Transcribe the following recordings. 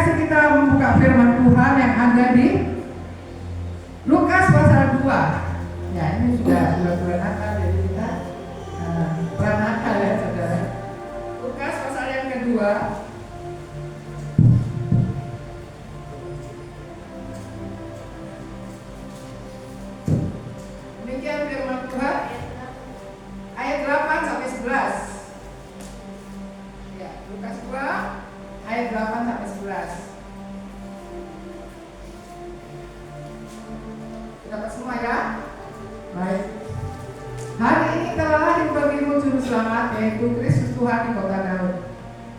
kekasih, kita membuka firman Tuhan yang ada di Lukas pasal 2. Ya, ini sudah bulan Natal, jadi kita Natal ya saudara. Lukas pasal yang kedua. Demikian firman Tuhan ayat 8 sampai 11. Ya, Lukas 2 ayat 8 sampai 11. Dapat semua ya? Baik. Hari ini telah lahir bagimu juru selamat, yaitu Kristus Tuhan di kota Daud.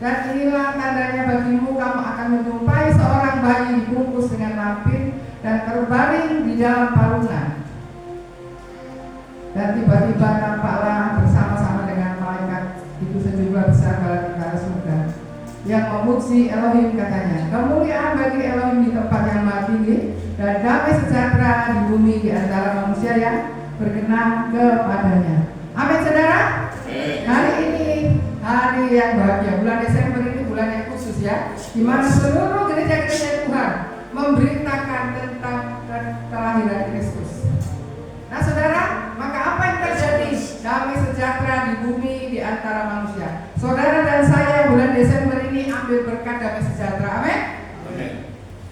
Dan inilah tandanya bagimu, kamu akan menjumpai seorang bayi dibungkus dengan lapin dan terbaring di dalam palungan. Dan tiba-tiba nampaklah bersama-sama dengan malaikat itu sejumlah besar bala tentara surga yang memuji Elohim, katanya, kemuliaan bagi Elohim di tempat yang maha tinggi, dan damai sejahtera di bumi di antara manusia yang berkenan kepadanya. Amin saudara. Hari ini hari yang bahagia. Bulan Desember ini bulan yang khusus ya, di mana seluruh gereja-gereja Tuhan memberitakan tentang kelahiran Kristus. Nah saudara, maka apa yang terjadi? Damai sejahtera di bumi di antara manusia. Saudara dan saya bulan Desember ini ambil berkat damai sejahtera. Amin.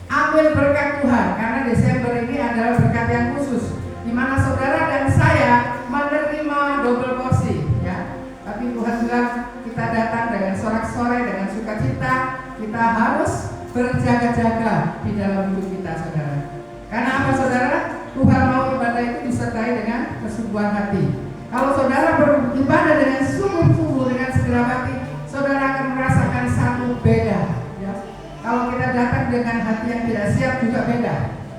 Ambil berkat Tuhan, karena Desember ini adalah berkat yang khusus, di mana saudara dan saya menerima double porsi ya. Tapi Tuhan bilang kita datang dengan sorak-sorai, dengan sukacita. Kita harus berjaga-jaga di dalam hidup kita saudara. Karena apa saudara? Tuhan mau ibadah itu disertai dengan kesungguhan hati. Kalau saudara beribadah dengan sungguh-sungguh, dengan segenap hati, saudara akan merasakan satu beda ya. Kalau kita datang dengan hati yang tidak siap juga beda.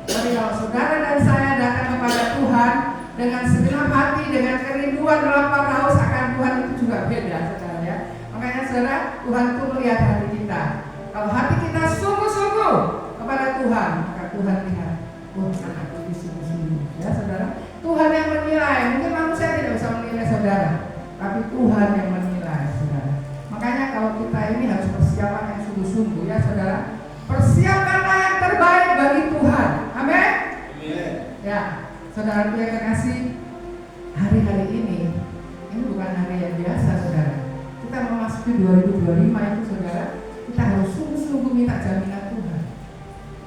Tapi kalau saudara dan saya datang kepada Tuhan dengan segenap hati, dengan kerinduan lapar haus akan Tuhan, itu juga beda saudara ya. Makanya saudara, Tuhan itu melihat hati kita. Kalau hati kita sungguh-sungguh kepada Tuhan, maka Tuhan lihat, oh anakku ini sungguh-sungguh ya saudara. Tuhan yang menilai, mungkin manusia tidak bisa menilai saudara, tapi Tuhan yang menilai saudara. Makanya kalau kita ini harus persiapan yang sungguh-sungguh ya saudara. Persiapkanlah yang terbaik bagi Tuhan. Amin. Ya, saudara yang terkasih, hari-hari ini bukan hari yang biasa saudara. Kita memasuki 2025 itu saudara, kita harus sungguh-sungguh minta jaminan Tuhan.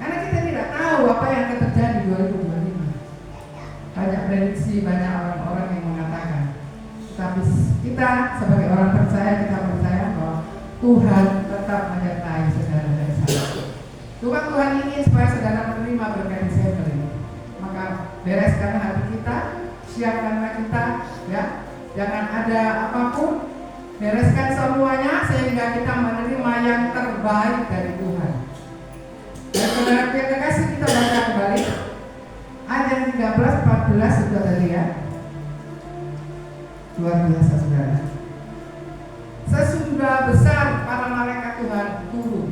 Karena kita tidak tahu apa yang akan terjadi 2025. Banyak prediksi, banyak orang-orang yang mengatakan. Tetapi kita sebagai orang percaya, kita percaya bahwa Tuhan tetap menyertai saudara dan saya. Tuhan ingin supaya saudara menerima berkat Desember ini. Maka bereskanlah hati kita, siapkanlah kita, ya. Jangan ada apapun, bereskan semuanya sehingga kita menerima yang terbaik dari Tuhan. Dan saudara yang terkasih, kita baca kembali ayat 13, 14 itu tadi ya. Luar biasa saudara. Sesudah besar para malaikat Tuhan turun.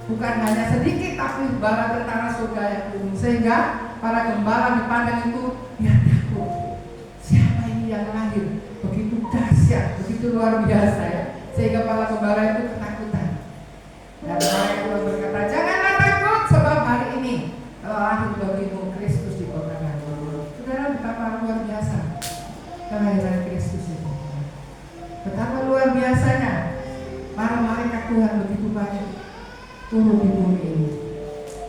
Bukan hanya sedikit, tapi bala tentara surga yang turun, sehingga para gembala di padang itu dia takut. Siapa ini yang lahir begitu dahsyat, begitu luar biasa ya, sehingga para gembala itu ketakutan. Dan malaikat Tuhan berkata, janganlah takut, sebab hari ini telah lahir bagimu Kristus di kota Daud. Saudara, betapa luar biasa kelahiran Kristus itu. Betapa luar biasanya para malaikat Tuhan begitu banyak turun di bumi ini,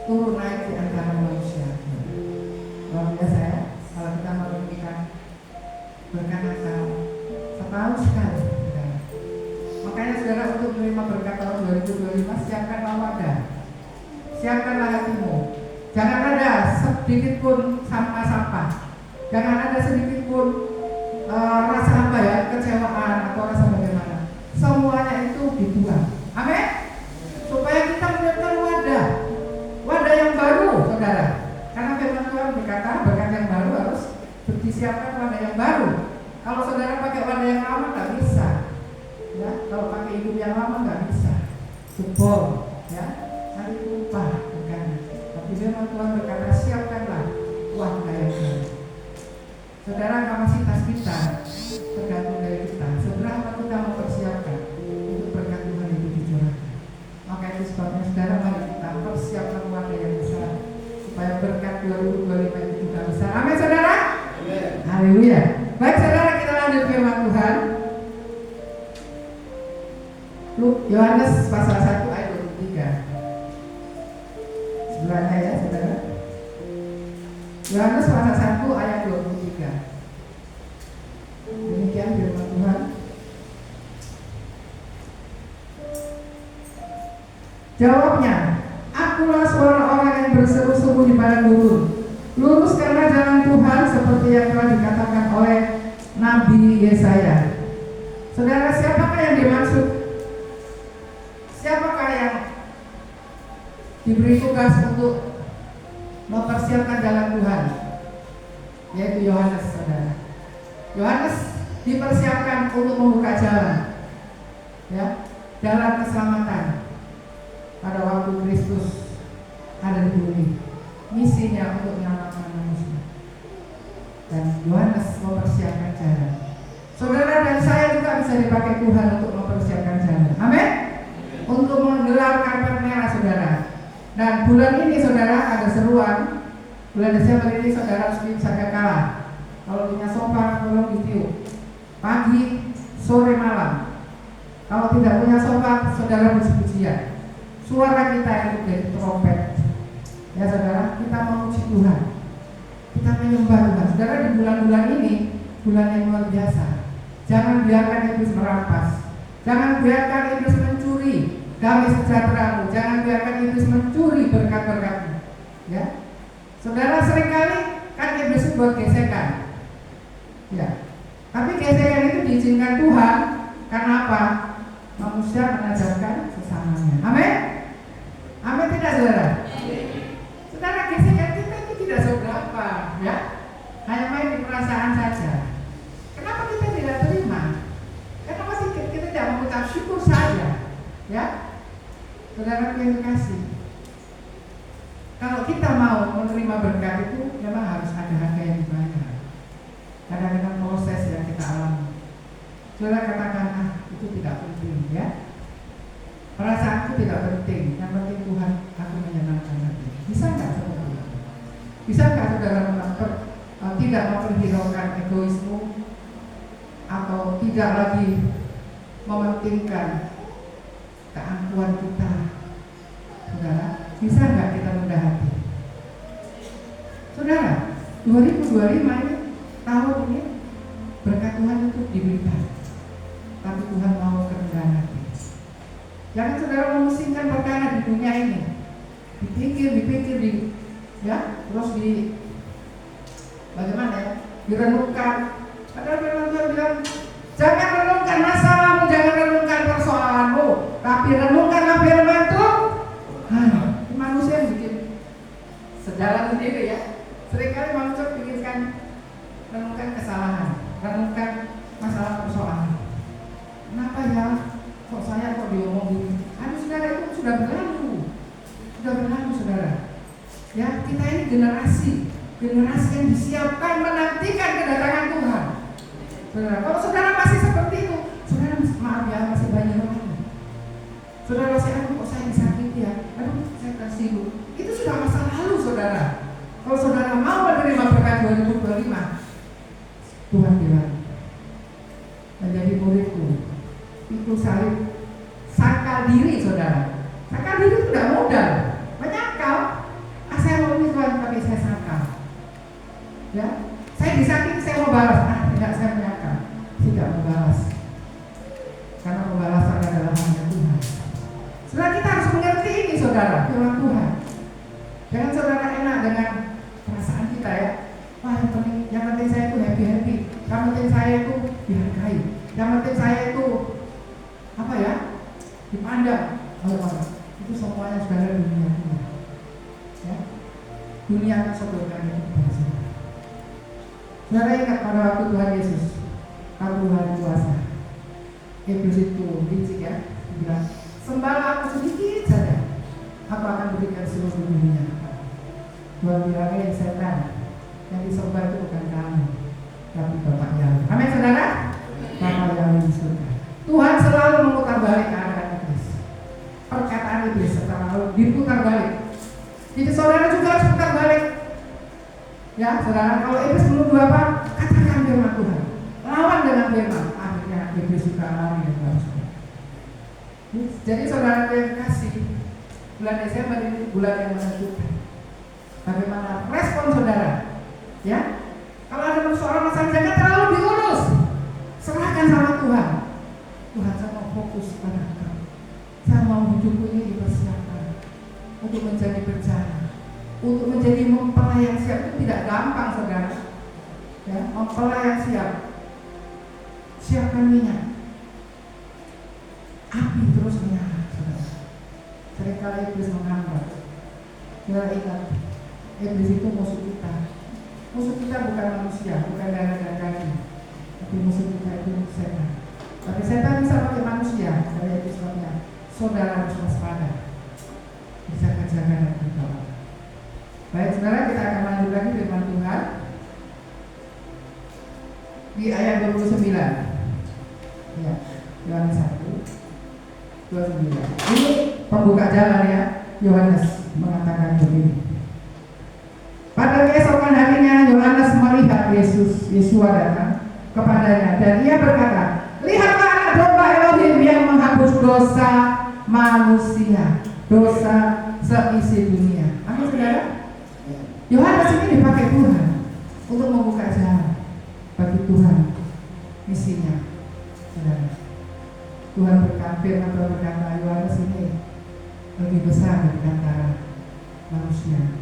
turun naik di antara manusia. Luar biasa ya, kalau kita merenungkan berkat Natal setahun sekali. Makanya saudara, untuk menerima berkat tahun 2025, siapkanlah wadah, siapkanlah hatimu. Jangan ada sedikit pun sampah-sampah, jangan ada sedikit pun rasa apa ya, kecewaan atau rasa bagaimana. Semuanya itu dibuang. Amin. Supaya kita menjadi wadah yang baru, saudara. Karena firman Tuhan berkata berkat yang baru harus disiapkan wadah yang baru. Kalau saudara pakai wadah yang lama nggak bisa, ya. Kalau pakai hidup yang lama nggak bisa, jebol, ya. Cari upah, bukan. Tapi firman Tuhan berkata siapkanlah wadah yang baru. Saudara, kapasitas kita tergantung dari kita. Seberapa kita mempersiapkan untuk berkat Tuhan itu dicurahkan. Maka itu sebabnya saudara, mari Yohanes pasal 1 ayat 23. Demikian firman Tuhan. Jawabnya, akulah suara orang yang berseru-seru di padang gurun. Luruskanlah jalan Tuhan seperti yang telah dikatakan oleh Nabi Yesaya. Saudara, siapakah yang dimaksud? Siapakah yang diberi tugas untuk mempersiapkan jalan Tuhan? Yaitu Yohanes, saudara. Yohanes dipersiapkan untuk membuka jalan, ya, jalan keselamatan pada waktu Kristus ada di bumi. Misinya untuk menyelamatkan manusia. Dan Yohanes mempersiapkan jalan. Saudara dan saya juga bisa dipakai Tuhan untuk mempersiapkan jalan. Amin. Untuk menggelar karpet merah, saudara. Dan bulan ini, saudara, ada seruan. Bulan Desember ini, saudara harus jaga kalah. Kalau punya sofa, tolong ditiup pagi, sore, malam. Kalau tidak punya sofa, saudara puji-pujian. Suara kita itu dari trompet. Ya saudara, kita memuji Tuhan, kita menyembah Tuhan. Saudara, di bulan-bulan ini bulan yang luar biasa. Jangan biarkan iblis merampas. Jangan biarkan iblis mencuri damai sejahteramu. Jangan biarkan iblis mencuri berkat-berkatmu. Ya, saudara, seringkali kan iblis itu buat gesekan. Ya, tapi gesekan itu diizinkan Tuhan. Karena apa? Manusia menajamkan sesamanya. Amin. Amin tidak, saudara? Saudara, gesekan kita itu tidak seberapa, ya. Hanya main di perasaan saja. Kenapa kita tidak terima? Karena masih kita tidak mengucap syukur saja, ya. Saudara yang dikasih, kalau kita mau menerima berkat itu memang harus ada harga yang dibayar. Karena dengan proses yang kita alami. Saudara katakan, itu tidak penting, ya. Perasaanku tidak penting, yang penting Tuhan aku menyenangkan hati. Bisa nggak seperti itu? Bisa nggak saudara tidak memperhiraukan egoismu atau tidak lagi mementingkan keangkuhan kita? Saudara, bisa nggak kita rendah hati? Saudara, 2025 ini tahun ini berkat Tuhan itu diberikan, tapi Tuhan mau kerendahan hati. Jangan saudara memusingkan perkara di dunia ini, dipikir, ya, terus bagaimana ya, direnungkan. Padahal firman Tuhan bilang, jangan renungkan masalahmu, jangan renungkan persoalanmu, tapi renungkanlah firman Tuhan. Manusia yang bikin sejalan sendiri, ya. Seringkali manusia pikirkan, renungkan kesalahan, renungkan masalah persoalan. Kenapa ya? Kok saya kok diomongin? Saudara, itu sudah berlalu, saudara. Ya, kita ini generasi yang disiapkan menantikan kedatangan Tuhan. Saudara, kalau saudara masih seperti itu, saudara maaf ya, masih banyak orang. Saudara masih, kok saya disakiti ya? Saya tersinggung. Itu sudah masa lalu, saudara. Kalau saudara mau menerima berkat 2025, Tuhan bilang, menjadi muridku itu sakal diri, saudara. Sakal diri itu tidak modal, menyakal. Saya mau ini Tuhan, tapi saya sakal. Ya, saya disakiti, saya mau balas. Tidak, saya menyakal, tidak membalas. Karena pembalasan adalah hanya Tuhan. Saudara, kita harus mengerti ini, saudara, firman Tuhan. Jangan saudara enak dengan perasaan kita, ya. Wah, yang penting saya itu happy. Yang penting saya itu dihargai. Yang penting saya itu dipandang oleh orang. Itu semuanya saudara dunia. Ya. Dunia sodorkan itu bahasa. Saudara ingat pada waktu Tuhan Yesus, Tuhan kuasa. Iblis itu licik, ya. Bilang, sembahlah aku sedikit saja, aku akan berikan seluruh dunia. Tuhan bilang, setan, yang disembah itu bukan kamu, tapi Bapa yang. Amin, saudara. Bapa yang di surga. Tuhan selalu memutar balik keadaan iblis. Perkataan iblis selalu diputar balik. Jadi saudara juga harus putar balik. Ya, saudara, kalau iblis menuduh apa? Katakan firman Tuhan. Lawan dengan firman. Akhirnya iblis juga lari dan bangsa. Jadi saudara yang kasih, bulan Desember ini bulan yang menentukan. Bagaimana respon saudara Ya, kalau ada seorang masalah jangan terlalu diurus, serahkan sama Tuhan. Tuhan, saya mau fokus pada Engkau. Saya mau hidupku ini dipersiapkan untuk menjadi bencana, untuk menjadi mempelai yang siap. Itu tidak gampang, saudara. Ya, mempelai yang siap. Siapkan minyak, api terus menyala, saudara. Seringkali iblis menghambat. Saudara ingat, iblis itu musuh kita. Musuh kita bukan manusia, bukan darah dan daging, tapi musuh kita itu setan. Tapi setan bisa pakai manusia. Saya itu sebabnya saudara harus waspada, bisa jaga dan berdoa. Baik saudara, kita akan lanjut lagi firman Tuhan di ayat 29. Ya, Yohanes 1:29. Ini pembuka jalan ya. Yohanes mengatakan begini. Pada keesokan harinya Yohanes melihat Yesua datang kepadanya dan ia berkata, "Lihatlah anak domba Elohim yang menghapus dosa manusia, dosa seisi dunia." Amin saudara. Yohanes ini dipakai Tuhan untuk membuka jalan bagi Tuhan misinya, saudara. Tuhan berkampir atau berkata, Yohanes ini lebih besar dari antara manusia.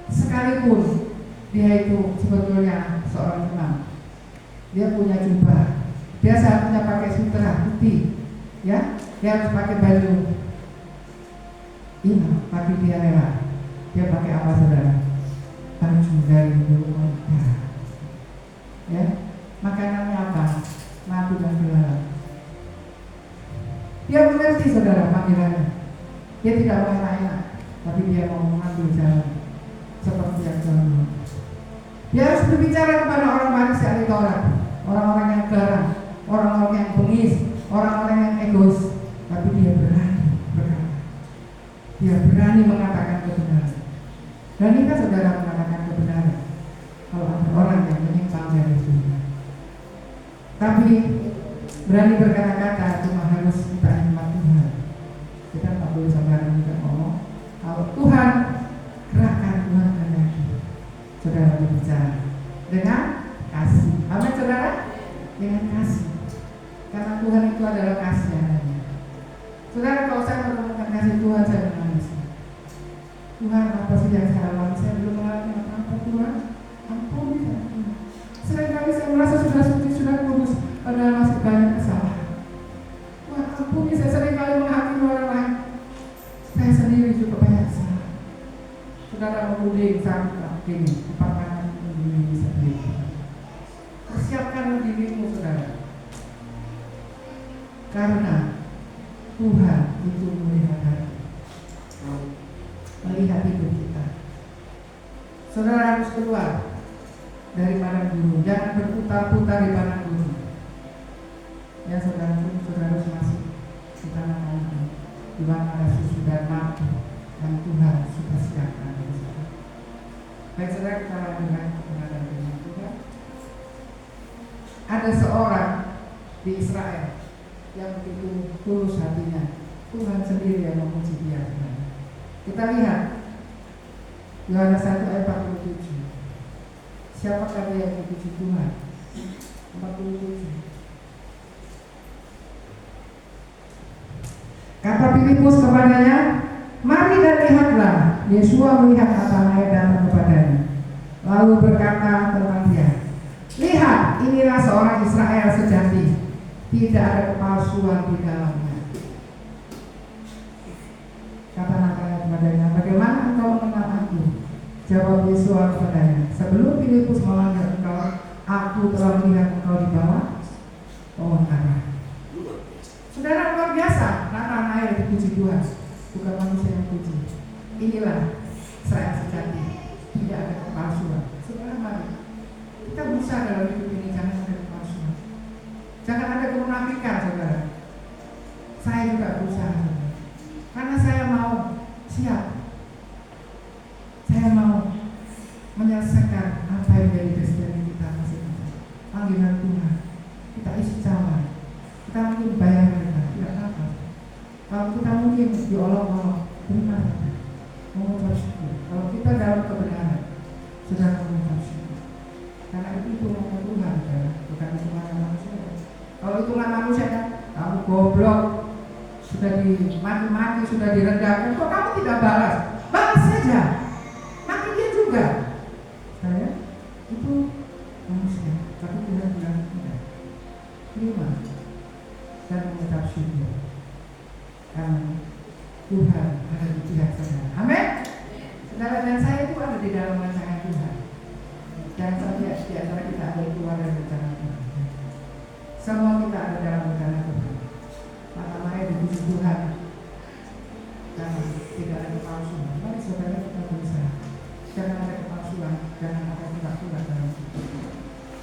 Sekalipun dia itu sebetulnya seorang imam, dia punya jubah, dia seharusnya pakai sutra putih, ya, dia harus pakai baju imam, tapi dia rela. Dia pakai apa saudara? Baju dari bulu unta. Ya, makanannya apa? Madu dan belalang. Dia mengerti saudara panggilannya. Dia tidak mau enak-enak, tapi dia mau mengambil jalan seperti yang Tuhan mau. Dia harus berbicara kepada orang Farisi ahli Taurat, orang-orang yang garang, orang-orang yang bengis, orang-orang yang egois, tapi dia berani berkata. Dia berani mengatakan kebenaran. Berani saudara mengatakan kebenaran kalau ada orang yang menyimpang dari Tuhan. Tapi berani berkata-kata cuma harus kita iman Tuhan. Kita tak boleh saudara juga ngomong kalau Tuhan gerakan Tuhan lagi. Saudara berbicara dengan kasih. Amin saudara? Dengan kasih. Karena Tuhan itu adalah kasih adanya. Saudara, kalau saya menemukan kasih Tuhan, saya menangis. Tuhan, apa sih yang saya alami? Saya belum mengalami apa-apa Tuhan. Ampuni saya Tuhan. Seringkali saya merasa sudah suci, sudah kudus, padahal masih banyak kesalahan. Tuhan, ampuni saya. Seringkali menghakimi orang lain. Saya sendiri juga banyak salah. Saudara menuding sampai ini, apakah ini bisa begitu? Persiapkan dirimu saudara. Karena Tuhan itu melihat hati, melihat hidup kita. Saudara harus keluar dari padang gurun, jangan berputar-putar di padang gurun. Ya saudara, saudara harus masuk di tanah Tuhan, di mana ada susu dan madu yang Tuhan sudah siapkan. Baik saudara, kita lanjutkan pengajaran firman Tuhan. Ada seorang di Israel yang begitu tulus hatinya. Tuhan sendiri yang memuji dia. Kita lihat Yohanes 1 ayat 47. Siapakah dia yang memuji Tuhan? 47. Kata Filipus kepadanya, "Mari dan lihatlah." Yesua melihat Natanael datang kepadanya, lalu berkata tentang dia, "Lihat, inilah seorang Israel sejati, tidak ada kepalsuan di dalamnya." Kata Natanael kepadanya, "Bagaimana engkau mengenal aku?" Jawab Yesua kepadanya, "Sebelum Filipus memanggil engkau, aku telah melihat engkau di bawah pohon ara." Saudara, luar biasa. Natanael dipuji Tuhan, bukan manusia yang puji. Inilah Israel sejati, tidak ada kepalsuan. Saudara, mari kita berusaha dalam hidup ini, jangan ada kepalsuan, jangan ada kemunafikan saudara. Saya juga berusaha saudara. Karena saya mau siap, saya mau menyelesaikan apa yang menjadi destiny kita masing-masing. Panggilan Tuhan, kita isi cawan, kita mungkin bayar mereka, tidak apa. Kalau kita mungkin diolok-olok, terima kasih, mengucap syukur. Kalau kita dalam kebenaran, sudah mengucap syukur. sudah direndahkan, kok kamu tidak balas? Balas saja, maki dia juga. Saya itu manusia, tapi Tuhan bilang tidak. Terima dan mengucap syukur karena Tuhan ada di pihak saudara. Amin. Saudara dan saya itu ada di dalam rancangan Tuhan. Jangan sampai di antara kita ada yang keluar dari rencana Tuhan. Semua kita ada dalam rencana Tuhan. Maka mari dipuji Tuhan. Dan tidak ada kepalsuan. Mari saudara kita berusaha. Jangan ada kepalsuan, jangan ada pura-pura dalam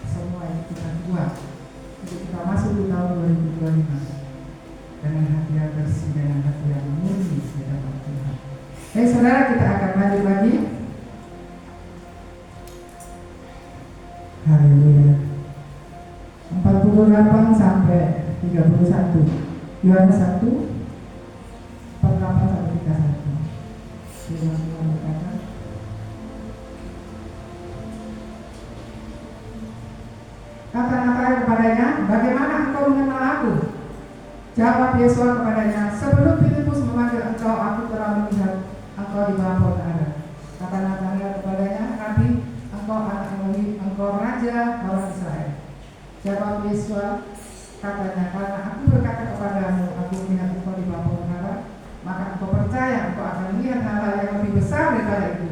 semua yang kita buat. Untuk kita masuk di tahun 2025 dengan hati yang bersih, dengan hati yang murni di hadapan Tuhan. Saudara, kita akan lanjut lagi. Haleluya. 48 sampai 31. Yohanes 1 48 sampai 31. Firman Tuhan berkata, kata Natanael kepadanya, bagaimana engkau mengenal aku? Jawab Yesus kepadanya, sebelum Filipus memanggil engkau, aku telah melihat engkau di bawah pohon ara. Kata Natanael kepadanya, Rabi, engkau anak Elohim, engkau raja orang Israel. Jawab Yesus katanya, karena aku berkata kepadamu, aku melihat engkau di bawah pohon ara, maka engkau percaya engkau akan melihat hal-hal yang lebih besar daripada itu.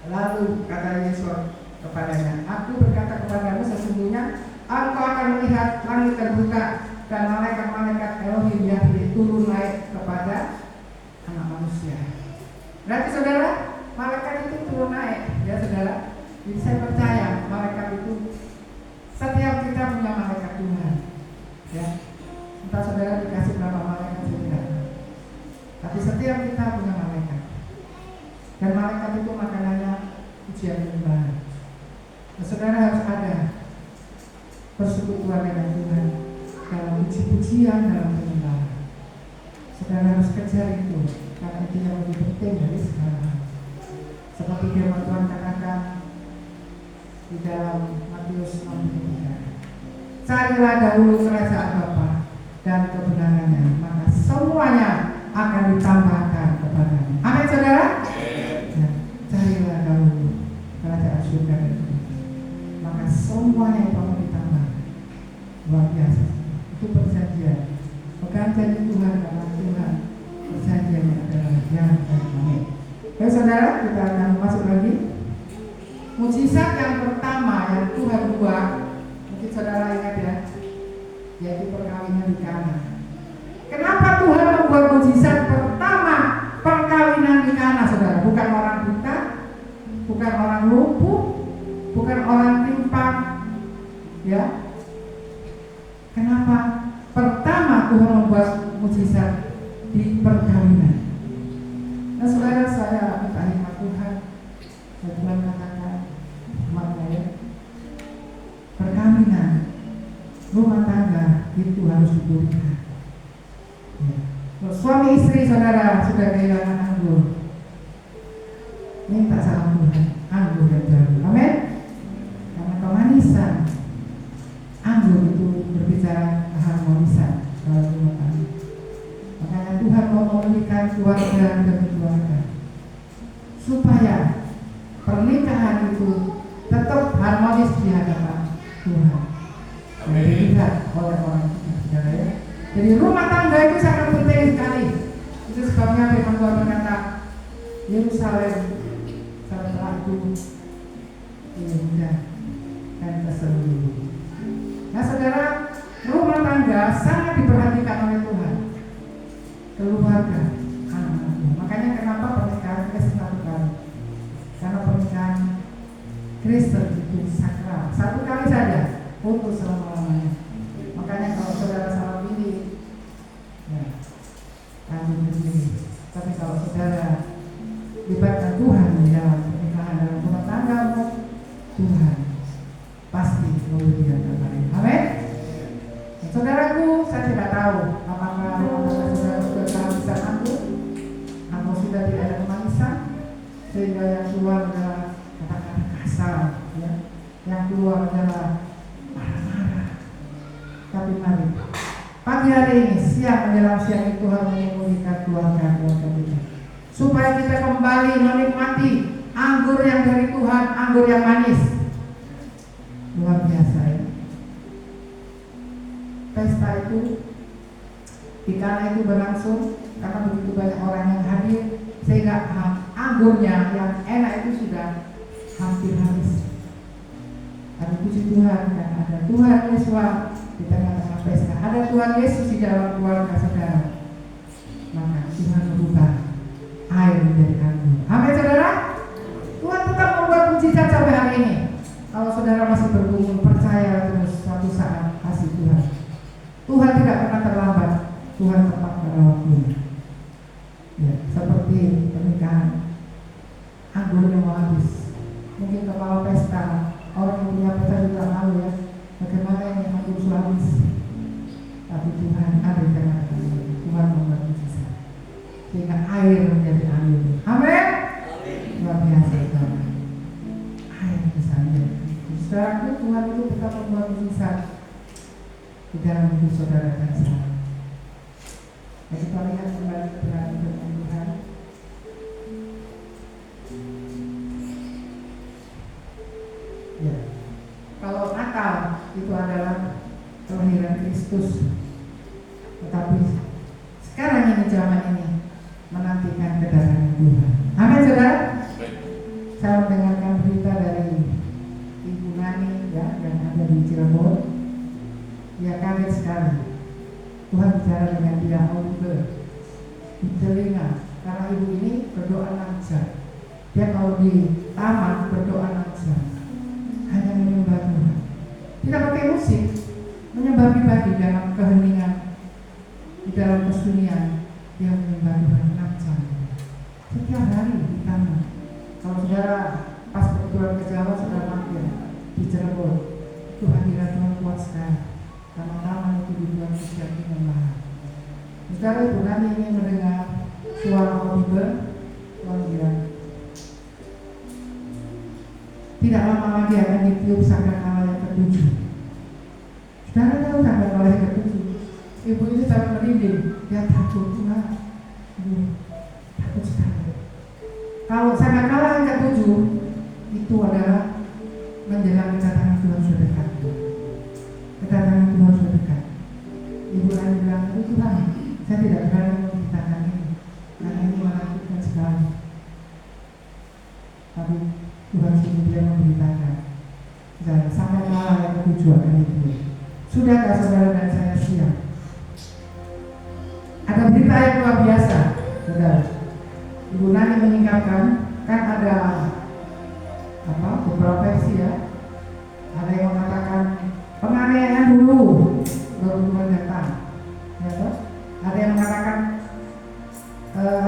Lalu kata Yesus kepadanya, aku berkata kepadamu, sesungguhnya engkau akan melihat langit terbuka dan malaikat-malaikat Elohim yang turun naik kepada anak manusia. Berarti saudara, malaikat itu turun naik, ya saudara. Jadi saya percaya malaikat itu, setiap kita punya malaikat Tuhan, ya. Entah saudara dikasih berapa malaikat tidak, tapi setiap kita punya malaikat. Dan malaikat itu makanannya ujian penyembahan. Nah, saudara harus ada persekutuan dengan Tuhan dalam puji-pujian, dalam penyembahan. Saudara harus kejar itu, karena itu yang lebih penting dari segala. Seperti firman Tuhan katakan di dalam Matius 6:3, carilah dahulu kerajaan Bapa dan kebenarannya, maka semuanya akan ditambahkan kepadamu. Amin saudara. Ya, carilah dahulu kerajaan surga dan kebenaran, maka semuanya itu akan ditambahkan. Luar biasa. Itu perjanjian. Bukan janji Tuhan, karena Tuhan perjanjiannya adalah yang terbaik. Baik saudara, kita akan masuk lagi. Mukjizat yang pertama yang Tuhan buat, mungkin saudara ingat ya, yaitu perkawinan di Kana. Kenapa Tuhan membuat mukjizat pertama perkawinan di Kana, saudara? Bukan orang buta, bukan orang lumpuh, bukan orang timpang, ya. Kenapa pertama Tuhan membuat mukjizat di perkawinan? Nah saudara, saya minta hikmat Tuhan. Dan Tuhan katakan, maknanya perkawinan, rumah tangga itu harus dipulihkan. Ya. Suami istri saudara sudah kehilangan anggur, minta sama Tuhan anggur dan jamu. Amin. Karena kemanisan anggur itu berbicara keharmonisan dalam rumah tangga. Makanya Tuhan mau memulihkan keluarga demi keluarga, supaya pernikahan itu tetap harmonis di hadapan Tuhan. Jadi tidak oleh orang kita, ya. Jadi rumah tangga itu sangat penting sekali. Itu sebabnya firman Tuhan berkata, Yerusalem setelah itu indah dan terseluruh. Nah saudara, rumah tangga sangat diperhatikan oleh Tuhan. Keluarga, anak-anak. Makanya kenapa pernikahan Kristen lakukan? Karena pernikahan Kristen itu sakral, satu kali saja untuk selama-lamanya. Makanya kalau saudara salah pilih, ya, lanjut sendiri. Tapi kalau saudara libatkan Tuhan di dalam pernikahan dalam rumah tangga, Tuhan pasti memberi yang terbaik. Amin. Saudaraku, saya tidak tahu apakah rumah tangga saudara sudah kehabisan anggur, atau sudah tidak ada kemanisan, sehingga yang keluar adalah kata-kata kasar, ya. Yang keluar adalah marah-marah. Tapi mari pagi Pagi hari ini, siang menjelang siang ini Tuhan memulihkan keluarga-keluarga kita, supaya kita kembali menikmati anggur yang dari Tuhan, anggur yang manis. Luar biasa ya. Pesta itu di Kana itu berlangsung karena begitu banyak orang yang hadir, sehingga anggurnya yang enak itu sudah hampir habis. Tapi puji Tuhan, kan ada Tuhan Yesus di tengah-tengah pesta, ada Tuhan Yesus di dalam keluarga saudara. Maka Tuhan merubah air menjadi anggur. Amin saudara. Tuhan tetap membuat mujizat sampai hari ini. Kalau saudara masih bergumul, percaya terus, suatu saat kasih Tuhan. Tuhan tidak pernah terlambat. Tuhan tepat pada waktunya. Ya, seperti pernikahan, anggurnya mau habis. Mungkin kepala pesta, orang yang punya pesta juga malu ya. Bagaimana ini anggur sudah habis? Tapi Tuhan ada di tengah-tengah. Tuhan membuat mujizat sehingga air menjadi anggur. Amin. Luar biasa itu. Air bisa menjadi anggur. Saudara, Tuhan itu tetap membuat mujizat di dalam hidup saudara dan saya. Jadi kita lihat kembali kebenaran firman Tuhan. Ya. Kalau Natal itu adalah kelahiran Kristus, tetapi sekarang ini zaman ini menantikan kedatangan Tuhan. Amin saudara. Saya mendengarkan berita dari Ibu Nani ya, yang ada di Cirebon. Dia kaget sekali. Tuhan bicara dengan dia audible di telinga, karena ibu ini berdoa lancar. Dia kalau di taman berdoa lancar, hanya menyembah Tuhan, tidak pakai musik, menyembah pribadi dalam keheningan, di dalam kesunyian. Dia menyembah Tuhan lancar setiap hari di taman. Kalau saudara pas kebetulan ke Jawa, saudara mampir di Cirebon, itu hadirat Tuhan kuat sekali. Karena taman itu dibuat sejati dan lahan. Saudara, Ibu Nani ingin mendengar suara audible. Tuhan bilang, tidak lama lagi akan ditiup sangkakala yang ketujuh. Saudara tahu sangkakala yang ketujuh? Ibu itu sampai merinding. Dia takut Tuhan. Takut sekali. Kalau sangkakala yang ketujuh itu adalah menjelang kedatangan Tuhan sudah dekat. Kedatangan Tuhan sudah dekat. Ibu Nani bilang, Tuhan, saya tidak berani memberitakan ini karena ini menakutkan sekali. Tapi Tuhan sudah dia memberitakan, dan sampai malam yang ketujuh akan itu. Sudahkah saudara dan saya siap? Ada berita yang luar biasa, saudara. Ibu Nani meninggalkan, kan ada beberapa versi ya. Ada yang mengatakan penganiayaan dulu baru Tuhan datang, ya toh? Ada yang mengatakan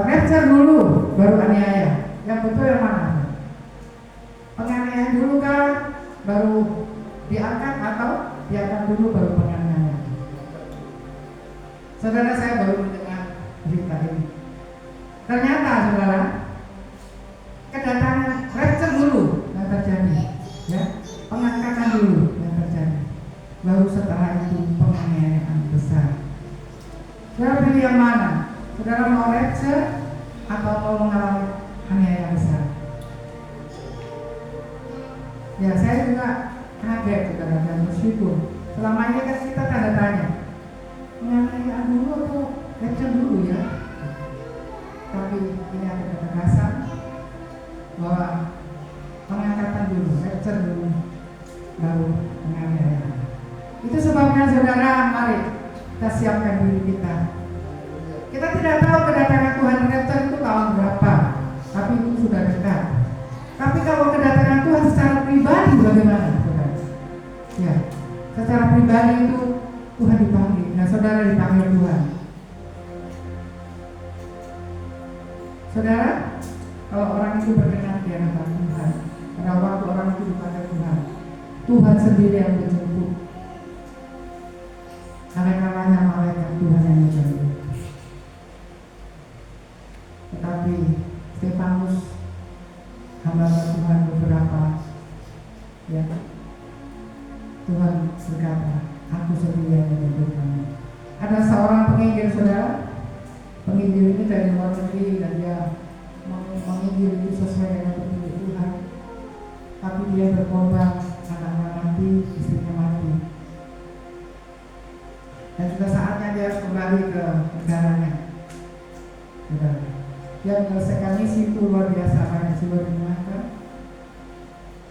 rapture dulu baru aniaya. Yang betul yang mana? Penganiayaan dulu kan baru diangkat, atau diangkat dulu baru penganiayaan? Saudara, saya baru mendengar berita ini. Ternyata saudara, kedatangan rapture dulu yang terjadi, ya, pengangkatan dulu yang terjadi. Baru setelah itu penganiayaan besar. Saudara pilih yang mana? Saudara mau rapture atau mau mengalami aniaya besar? Ya, saya juga kaget saudara, dan bersyukur. Selama ini kan kita tanda tanya, penganiayaan dulu atau rapture dulu ya? Tapi ini ada ketegasan bahwa pengangkatan dulu, rapture dulu, baru penganiayaan. Itu sebabnya saudara, mari kita siapkan diri kita. Kita tidak tahu kedatangan Tuhan rapture itu tahun berapa, tapi itu sudah dekat. Tapi kalau kedatangan Tuhan secara pribadi bagaimana, saudara? Ya, secara pribadi itu Tuhan dipanggil. Nah, saudara dipanggil Tuhan. Saudara, kalau orang itu berkenan di hadapan Tuhan, pada waktu orang itu dipanggil Tuhan, Tuhan sendiri yang menjemput. Kalanya malaikat Tuhan yang menjemput. Tetapi Stefanus, hamba Tuhan beberapa, ya, Tuhan berkata, aku sendiri yang menjemput kamu. Ada saudara, penginjil ini dari luar negeri dan dia menginjil itu sesuai dengan petunjuk Tuhan, tapi dia berkorban, anaknya mati, istrinya mati, dan sudah saatnya dia harus kembali ke negaranya. Saudara, dia menyelesaikan misi itu luar biasa, banyak jiwa dimenangkan.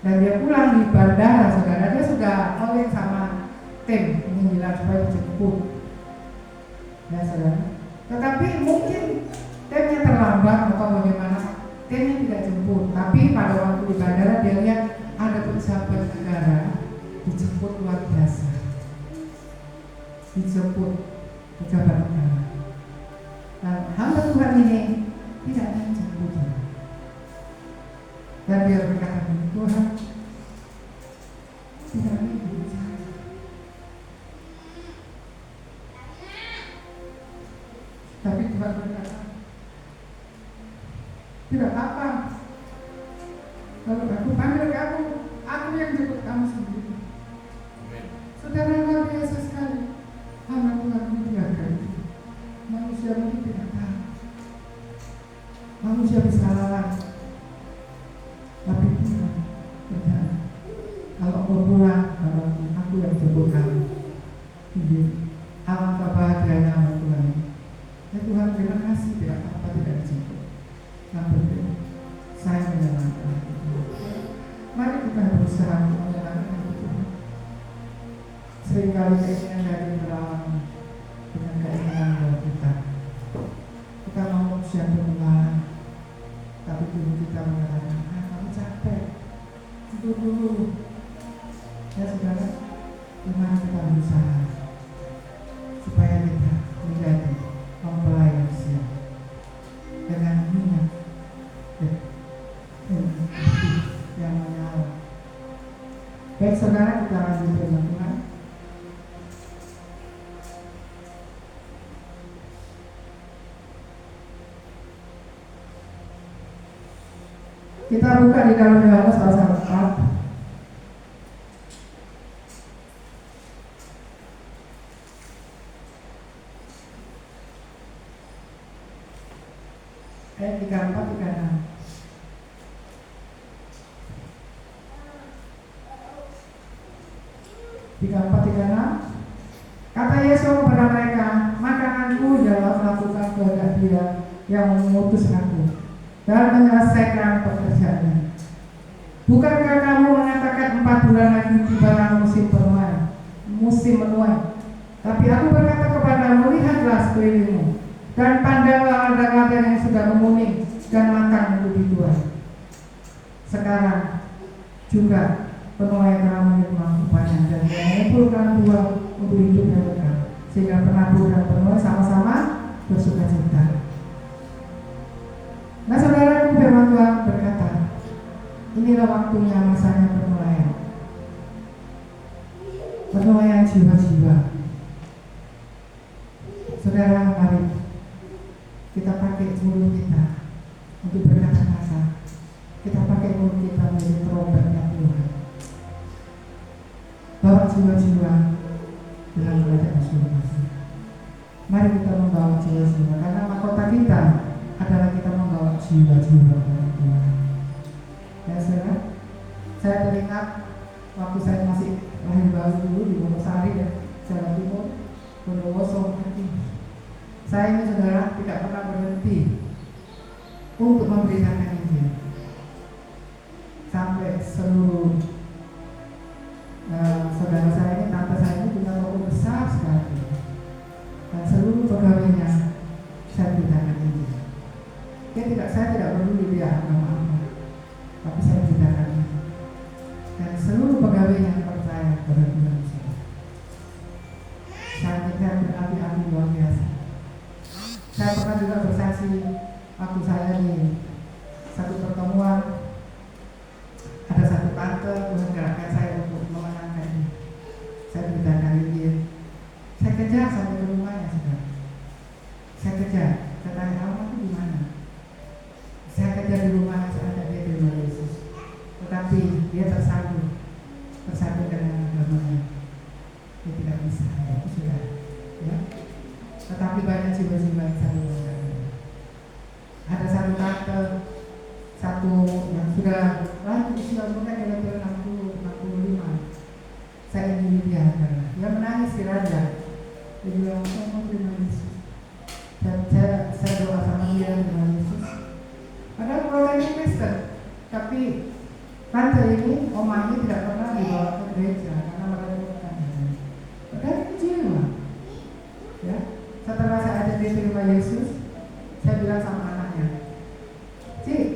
Dan dia pulang di bandara, saudara, dia sudah oleh sama tim penginjilan supaya dijemput, ya saudara. Tetapi mungkin timnya terlambat atau bagaimana, timnya tidak jemput. Tapi pada waktu di bandara dia lihat ada pejabat negara dijemput luar biasa, dijemput pejabat negara. Dan hamba Tuhan ini tidak ada yang jemput. Dan dia berkata, Tuhan, tidak ada yang bicara. Tapi Tuhan berkata, tidak apa. Lalu aku panggil kamu, aku yang jemput kamu sendiri. Saudara, luar biasa sekali. Hamba Tuhan membiarkan itu. Manusia mungkin tidak tahu. Manusia bisa lalai. Tapi Tuhan berkata, kalau mau pulang, aku yang jemput kamu. Alangkah bahagianya hamba Tuhan. Ya Tuhan, terima kasih, tidak apa-apa tidak dijemput. Yang penting saya menyenangkan Tuhan. Mari kita berusaha untuk menyenangkan Tuhan. Seringkali keinginan dari berlawan dengan keinginan dari kita. Kita mau siap berbulan, tapi tubuh kita mengatakan, kamu capek, tidur dulu. Ya saudara, gimana kita berusaha supaya kita menjadi mempelai yang siap dengan minyak yang menyala. Baik saudara, kita lanjut dengan Tuhan. Kita buka di dalam Yohanes pasal 4. Ayat 34-36. Kata Yesus kepada mereka, makananku adalah melakukan kehendak Dia yang mengutus aku dan menyelesaikan pekerjaannya. Bukankah kamu mengatakan 4 bulan lagi tiba musim menuai? Tapi aku berkata kepadamu, lihatlah sekelilingmu dan pandanglah ladang-ladang yang sudah menguning dan makan lebih tua. Sekarang juga penuai telah menerima upahnya dan mengumpulkan buah untuk hidup yang kekal, sehingga penabur dan penuai sama-sama bersukacita. Nah saudaraku, firman Tuhan berkata, inilah waktunya, masanya penuaian. Penuaian jiwa-jiwa. Saudara, mari kita pakai mulut kita untuk berkata-kata. Kita pakai mulut kita menjadi trompetnya Tuhan. Bawa jiwa-jiwa dalam kerajaan surga. Mari kita membawa jiwa-jiwa, karena mahkota kita adalah kita membawa jiwa-jiwa dari Tuhan. Ya saudara, saya teringat waktu saya masih lahir baru dulu di Wonosari dan Jawa Timur, Bondowoso. Saya ini saudara tidak pernah berhenti untuk memberitakan Injil sampai seluruh saudara saya ini, tante saya ini punya toko besar sekali dan seluruh pegawainya saya beritakan Injil. Saya tidak peduli dia agama apa, tapi saya beritakan Injil dan seluruh pegawainya percaya kepada Tuhan Yesus. Saya berapi-api luar biasa. Saya pernah juga bersaksi waktu saya di satu pertemuan, ada satu tante menggerakkan saya untuk memenangkan ini. Saya beritakan Injil. Saya kejar sampai ke rumahnya, saudara. Saya kejar. Saya tanya, alamat itu di mana? Saya kejar di rumahnya, saya ajak dia terima Yesus. Tetapi dia tersandung dengan agamanya. Dia tidak bisa. Itu sudah. Ya. Tetapi banyak jiwa-jiwa yang saya doakan. Ada satu tante, satu yang sudah usia umurnya kira-kira 60-65. Saya ingin dia menangis di raja. Dia bilang, saya mau terima Yesus. Dan saya doa sama dia terima Yesus. Padahal keluarganya Kristen, tapi tante ini, omanya tidak pernah dibawa ke gereja karena mereka. Padahal kecil lah. Ya, setelah saya ajak dia terima Yesus, saya bilang sama anaknya, Cik,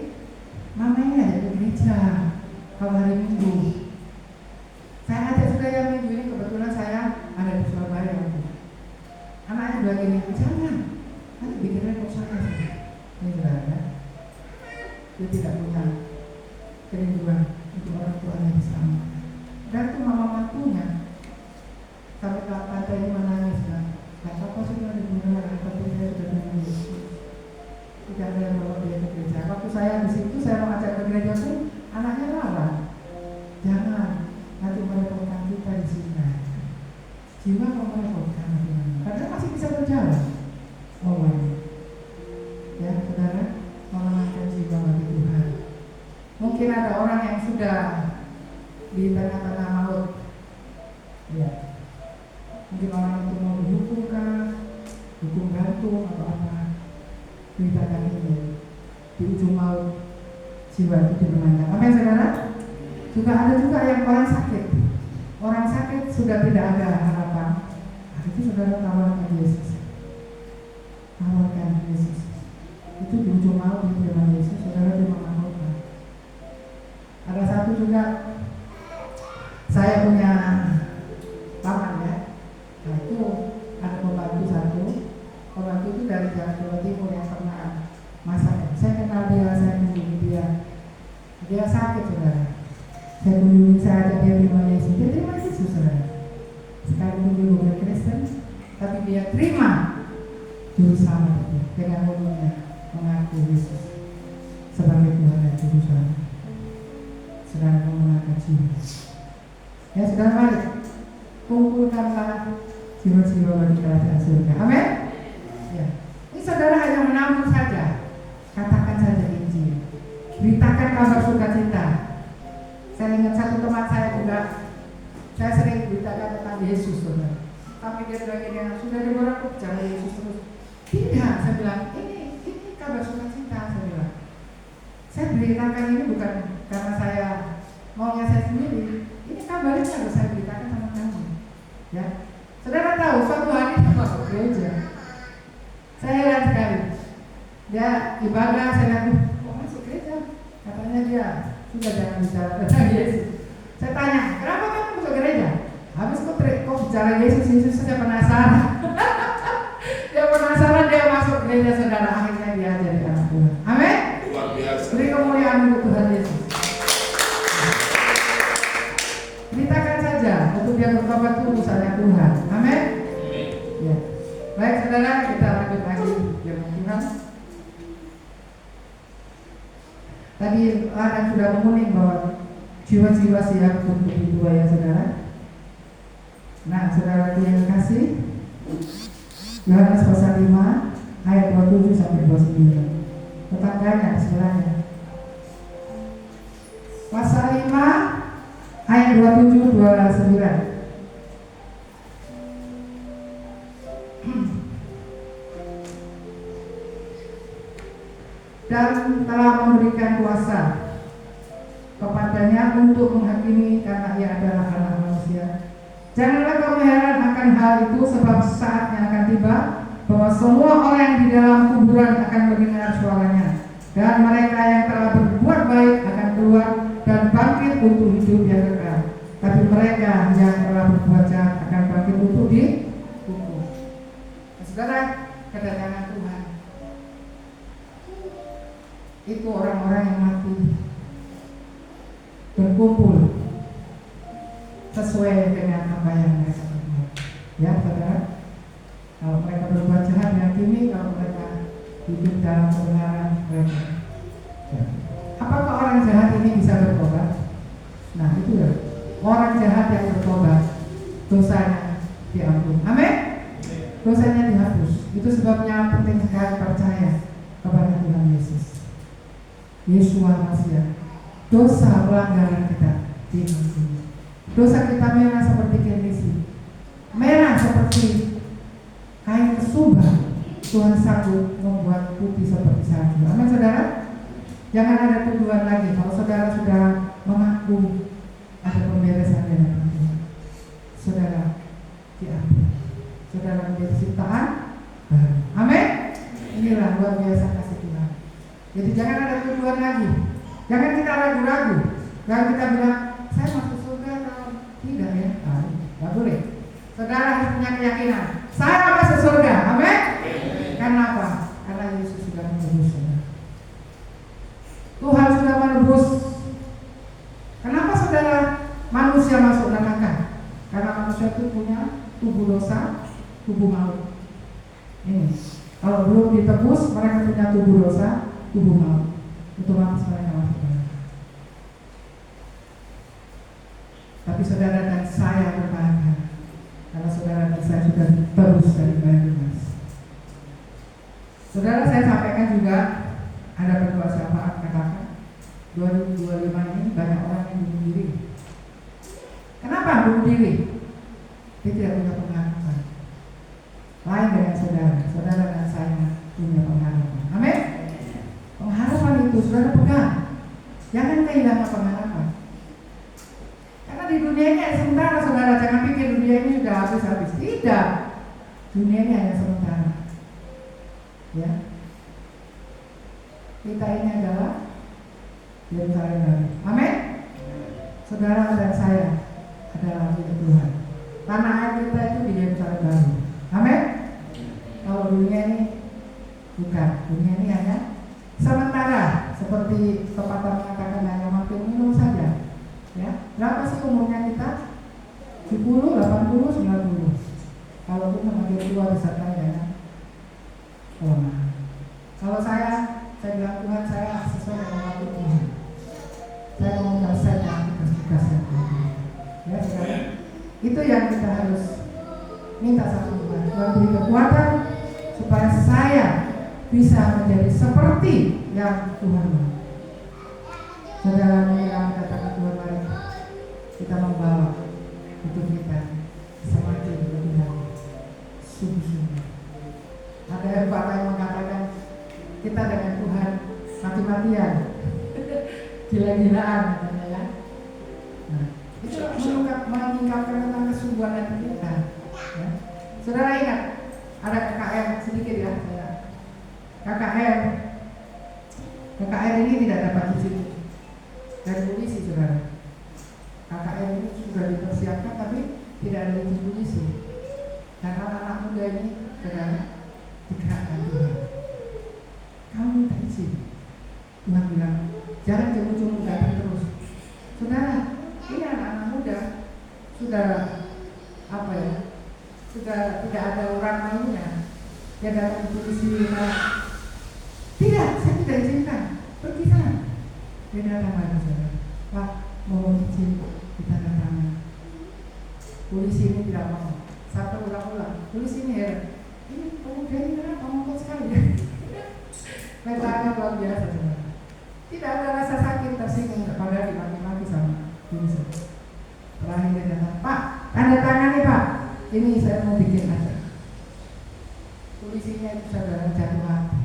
mama ini ada di gereja kalau hari Minggu. Saya ajak juga yang minggu ini, kebetulan saya ada di Surabaya. Anaknya bilang gini, jangan, nanti bikin repot saya. Ini benar ya. Dia tidak punya kerinduan untuk orang tuanya di sana. Dan itu mama mantunya sampai tante ini menangis kan. Nah, papa sudah dibunuh, tapi saya sudah dengan Yesus. Tidak ada yang bawa dia ke gereja. Waktu saya di situ, saya mengajak ke gereja pun anaknya larang. Jangan, nanti merepotkan kita di sini. Jiwa mau merepotkan, padahal masih bisa berjalan. Oh, ya, saudara, memenangkan jiwa bagi Tuhan. Mungkin ada orang yang sudah di tengah-tengah maut. Ya. Mungkin orang itu mau dihukum kah, hukum gantung atau apa. Beritakan ini di ujung maut jiwa itu dimenangkan. Apa yang saudara? Juga ada juga yang orang sakit. Orang sakit sudah tidak ada harapan. Itu saudara tawarkan Yesus. Tawarkan Yesus. Itu di ujung maut diterima Yesus, saudara terima mahkota. Ada satu juga, saya punya paman ya. Nah itu ada pembantu satu. Pembantu itu dari Jawa Timur yang pernah masak. Saya kenal dia, saya kunjungi dia. Dia sakit saudara. Saya kunjungi, saya ajak dia terima Yesus. Dia terima Yesus saudara. Sekarang dia bukan Kristen, tapi dia terima juru selamat itu dengan mulutnya mengaku Yesus sebagai Tuhan dan Juru Selamat. Saudara memenangkan jiwa. Ya saudara, mari kumpulkanlah jiwa-jiwa bagi kerajaan surga. Amin. Ya. Ini saudara hanya menabur saja. Katakan saja Injil. Beritakan kabar sukacita. Saya ingat satu teman saya juga, saya sering beritakan tentang Yesus saudara. Tapi dia bilang ini, sudah diorang bicara Yesus terus. Tidak, saya bilang ini kabar sukacita, saya bilang. Saya beritakan ini bukan karena saya maunya saya sendiri. Ini kabarnya harus saya beritakan sama kamu. Ya, saudara tahu suatu hari saya masuk gereja. Saya heran sekali. Dia ibadah, saya lihat, kok masuk gereja? Katanya dia sudah jangan bicara tentang Yesus. Saya tanya, kenapa kamu masuk gereja? Habis kok bicara Yesus, saya penasaran. Dia penasaran, dia masuk gereja saudara. Akhirnya dia jadi anak Tuhan. Amin. Beri kemuliaan untuk Tuhan Yesus. Beritakan saja untuk dia bertobat itu urusannya Tuhan. Amin. Ya. Baik saudara, kita lanjut lagi firman Tuhan. Tadi Adam sudah menguning bahwa jiwa-jiwa siap untuk dijual ya saudara. Nah saudara yang kasih, Yohanes pasal 5 ayat 27 sampai 29. Tetangganya sebelahnya. Pasal 5 ayat 27 29. Dan telah memberikan kuasa kepadanya untuk menghakimi karena ia adalah anak manusia. Janganlah kamu heran akan hal itu, sebab saatnya akan tiba bahwa semua orang yang di dalam kuburan akan mendengar suaranya, dan mereka yang telah berbuat baik akan keluar dan bangkit untuk hidup yang kekal. Tapi mereka yang telah berbuat jahat akan bangkit untuk dihukum. Saudara, kedatangan Tuhan itu orang-orang yang mati berkumpul sesuai dengan apa yang mereka berbuat. Ya saudara, kalau mereka berbuat jahat dihakimi, kalau mereka hidup dalam kebenaran mereka. Ya. Apakah orang jahat ini bisa bertobat? Nah itu ya, orang jahat yang bertobat dosanya diampuni. Amin. Dosanya dihapus. Itu sebabnya penting sekali percaya kepada Tuhan Yesus. Yesua Masih. Dosa pelanggaran kita diampuni. Dosa kita merah seperti gengsi, merah seperti kain kesumba. Tuhan sanggup membuat putih seperti salju. Amin saudara. Jangan ada tuduhan lagi. Kalau saudara sudah mengaku ada pembebasan dari Tuhan, saudara diampuni. Saudara menjadi ciptaan baru. Amin. Inilah luar biasa kasih Tuhan. Jadi jangan ada tuduhan lagi. Jangan kita ragu-ragu. Jangan kita bilang saya masuk surga atau tidak ya. Tidak boleh. Saudara harus punya keyakinan. Saya masuk surga. Amin. Karena apa? Karena Yesus sudah menebus saudara. Tuhan sudah menebus. Kenapa saudara manusia masuk neraka? Karena manusia itu punya tubuh dosa, tubuh maut. Ini kalau belum ditebus, mereka punya tubuh dosa, tubuh maut. Otomatis mereka masuk neraka. Tapi saudara dan saya berbahagia karena saudara dan saya sudah ditebus dari bebas. Saudara, saya sampaikan juga ada berdoa syafaat katakan 2025 ini banyak orang yang bunuh diri. Kenapa bunuh diri? Dia tidak punya pengharapan. Lain dengan saudara, saudara dan saya punya pengharapan. Amin. Pengharapan itu saudara pegang. Jangan kehilangan pengharapan. Karena di dunia ini sementara saudara, jangan pikir dunia ini sudah habis-habis. Tidak. Dunia ini hanya sementara. Ya. Kita ini adalah Yerusalem baru. Amin. Saudara dan saya adalah milik Tuhan. Tanah air kita itu di Yerusalem baru. Amin. Kalau dunia ini bukan, dunia ini hanya sementara, seperti pepatah mengatakan hanya makan minum saja. Ya, berapa sih umurnya kita? 70, 80, 90. Kalau pun semakin tua bisa tanya ya. Kalau saya bilang Tuhan, saya sesuai dengan waktu Tuhan. Saya mau menyelesaikan tugas-tugas yang Tuhan. Ya, saudara. Itu yang kita harus minta sama Tuhan. Tuhan beri kekuatan supaya saya bisa menjadi seperti yang Tuhan mau. Saudara, mengira katakan Tuhan, mari kita membawa hidup kita semakin lebih lagi sungguh-sungguh. Ada pepatah yang mengatakan kita dengan Tuhan mati-matian, gila-gilaan katanya ya. Nah, itu meningkatkan tentang kesungguhan hati kita. Ya. Saudara ingat ada KKR sedikit ya, KKR ini tidak dapat izin dari polisi, saudara. KKR ini sudah dipersiapkan tapi tidak ada izin polisi. Karena anak muda ini saudara digerakkan Tuhan. Kamu minta izin. Tuhan bilang jangan jemput-jemput datang terus. Saudara, ini anak-anak muda sudah apa ya? Sudah tidak ada orang lainnya. Dia datang ke polisi. Tidak, saya tidak izinkan. Pergi sana. Dia datang lagi saudara. Pak, mohon izin kita datang. Polisi ini tidak mau. Satu ulang-ulang. Polisi ini heran. Ini pemuda ini kenapa ngomong sekali ya? Mentalnya luar biasa saudara. Tidak ada rasa sakit tersinggung kepada dimaki-maki sama polisi. Terakhir dia datang, Pak, tanda tangan nih Pak. Ini saya mau bikin aja. Polisinya itu saudara jatuh hati.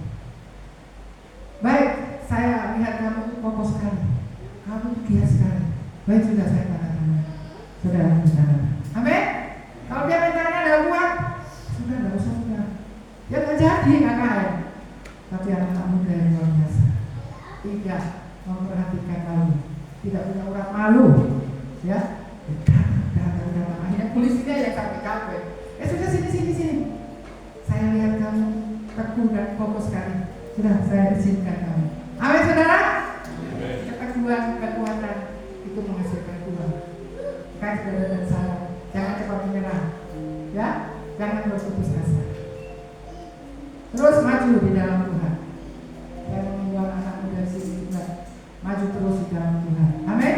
Baik, saya lihat kamu kokoh sekali. Kamu giat sekali. Baik, sudah saya tanda tangan. Saudara bicara. Amin. Kalau dia mentalnya ada kuat, sudah tidak usah sudah. Ya nggak jadi KKR. Tapi anak muda yang luar biasa, tidak memperhatikan malu, tidak punya urat malu, ya. Datang. Akhirnya polisinya yang capek. Sudah sini. Saya lihat kamu teguh dan kokoh sekali. Sudah saya izinkan kamu. Amin saudara. Keteguhan, kekuatan itu menghasilkan Tuhan. Kan saudara dan saya jangan cepat menyerah, ya. Jangan berputus asa. Terus maju di dalam Tuhan. Yang membuat anak muda sini juga maju terus di dalam Tuhan. Amin.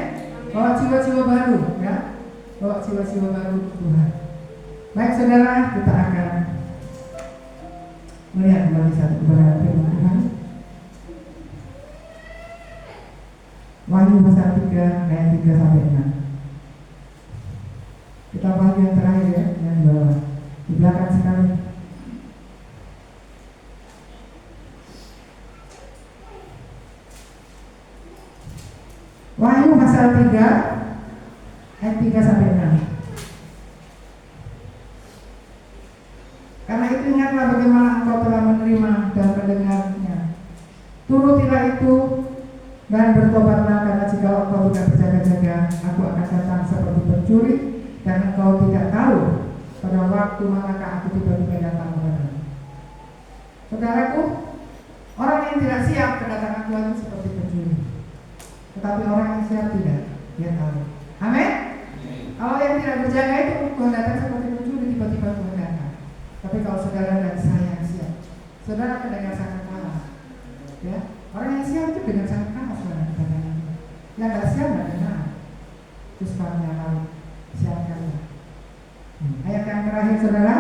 Bawa jiwa-jiwa baru, ya. Bawa jiwa-jiwa baru ke Tuhan. Baik saudara, kita akan Wahyu pasal 3 ayat 3 sampai 6. Kita bahas yang terakhir ya, yang di bawah, di belakang sekali. Wahyu pasal 3 ayat 3 sampai 6. Karena itu ingatlah bagaimana engkau telah menerima dan mendengarnya. Turutilah itu dan bertobatlah, karena jika engkau tidak berjaga-jaga, aku akan datang seperti pencuri, dan engkau tidak tahu pada waktu manakah aku tiba-tiba datang kepadamu. Saudaraku, orang yang tidak siap kedatangan Tuhan itu seperti pencuri, tetapi orang yang siap tidak, dia tahu. Amin. Kalau yang tidak berjaga itu Tuhan datang seperti pencuri, tiba-tiba Tuhan datang. Tapi kalau saudara dan saya yang siap, saudara akan dengan sangat kalah. Ya, orang yang siap itu dengan sangat kalah saudara kedatangan Tuhan. Yang tidak siap tidak dengar. Terus kami lalu siapkanlah. Ayat yang terakhir saudara,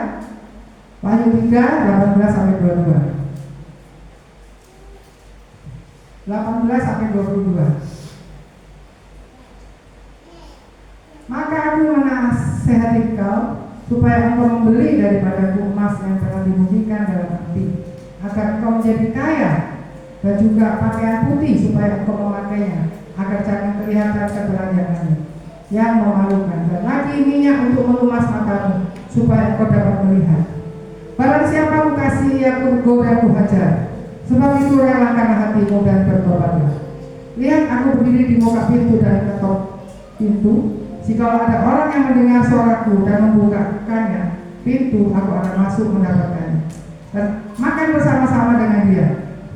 Wahyu 3 18 sampai 22. 18 sampai 22. Maka aku menasehati kau supaya engkau membeli daripadaku emas yang telah dimutikan dalam hati, agar engkau menjadi kaya, dan juga pakaian putih supaya engkau memakainya, agar jangan kelihatan ketelanjanganmu yang memalukan, dan lagi minyak untuk melumas matamu supaya engkau dapat melihat. Barang siapa mengasihi aku, goda aku hajar. Sebab itu relakanlah hatimu dan bertobatlah. Lihat, aku berdiri di muka pintu dan ketok pintu. Jika ada orang yang mendengar suaraku dan membukakannya pintu, aku akan masuk mendapatkannya dan makan bersama-sama dengan dia,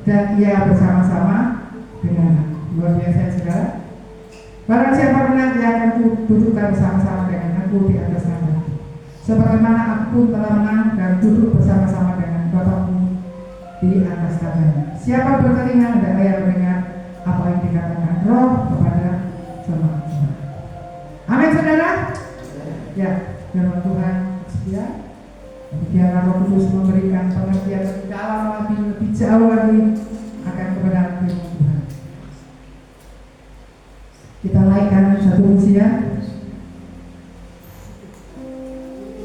dan ia bersama-sama dengan aku. Luar biasa saudara. Barang siapa menang, ia akan dudukkan bersama-sama dengan aku di atas tahta, sebagaimana aku pun telah menang dan duduk bersama-sama dengan Bapakku di atas tahtanya. Siapa bertelinga hendaklah ia mendengar apa yang dikatakan Roh kepada jemaat-jemaat. Amin saudara. Ya, firman Tuhan setia. Biarlah Roh Kudus memberikan pengertian lebih dalam lagi, lebih jauh lagi akan kebenaran firman Tuhan. Kita naikkan satu usia.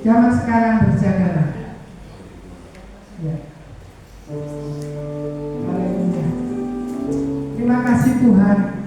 Zaman sekarang berjagalah. Ya. Haleluya. Terima kasih Tuhan.